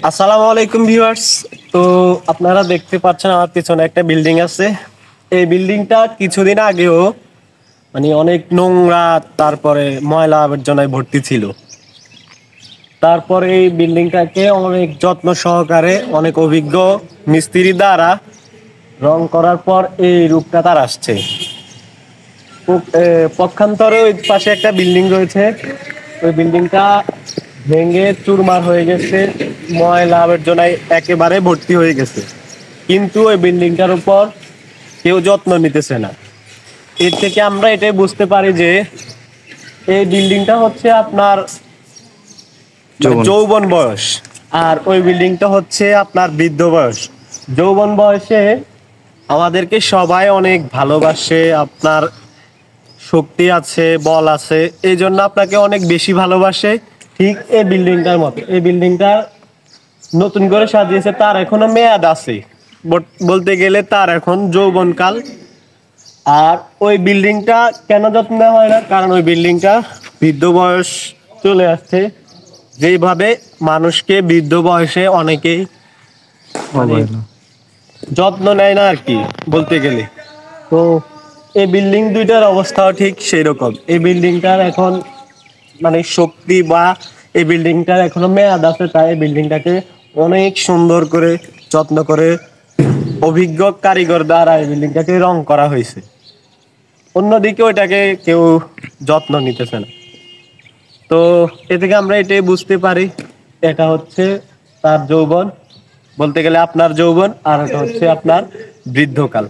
আসসালামু আলাইকুম ভিউয়ার্স। তো আপনারা দেখতে পাচ্ছেন আমার পিছনে একটা বিল্ডিং আছে। এই বিল্ডিংটা কিছুদিন আগেও মানে অনেক নোংরা, তারপরে ময়লা আবর্জনায় ভর্তি ছিল। তারপরে এই বিল্ডিংটাকে অনেক যত্ন সহকারে অনেক অভিজ্ঞ মিস্ত্রি দ্বারা রং করার পর এই রূপটা তার আসছে। পক্ষান্তরে ওই পাশে একটা বিল্ডিং রয়েছে, ওই বিল্ডিংটা ভেঙে চুরমার হয়ে গেছে, ময়লা আবর্জনায় একেবারে ভর্তি হয়ে গেছে। কিন্তু ওই বিল্ডিংটার উপর কেউ যত্ন নিতেছে না। এর থেকে আমরা এটাই বুঝতে পারি যে এই বিল্ডিংটা হচ্ছে আপনার যৌবন বয়স, আর ওই বিল্ডিংটা হচ্ছে আপনার বৃদ্ধ বয়স। যৌবন বয়সে আমাদেরকে সবাই অনেক ভালোবাসে, আপনার শক্তি আছে, বল আছে, এই জন্য আপনাকে অনেক বেশি ভালোবাসে। ঠিক এই বিল্ডিংটার মতো, এই বিল্ডিংটা নতুন করে সাজিয়েছে, তার এখনো মেয়াদ আছে, বলতে গেলে তার এখন যৌবনকাল। আর ওই বিল্ডিংটা কেন যত্ন নেওয়া হয় না, কারণ ওই বিল্ডিংটা বৃদ্ধ বয়স চলে আসছে। যেভাবে মানুষকে বৃদ্ধ বয়সে অনেকেই মানে যত্ন নেয় না আর কি, বলতে গেলে। তো এই বিল্ডিং দুইটার অবস্থাও ঠিক সেই রকম। এই বিল্ডিংটার এখন মানে শক্তি বা এই বিল্ডিংটার এখনো মেয়াদ আছে, তাই এই বিল্ডিংটাকে অনেক সুন্দর করে যত্ন করে অভিজ্ঞ কারিগর দ্বারা এই বিল্ডিংটাকে রং করা হয়েছে। অন্যদিকে ওইটাকে কেউ যত্ন নিতেছে না। তো এ থেকে আমরা এটাই বুঝতে পারি, এটা হচ্ছে তার যৌবন, বলতে গেলে আপনার যৌবন, আর এটা হচ্ছে আপনার বৃদ্ধকাল।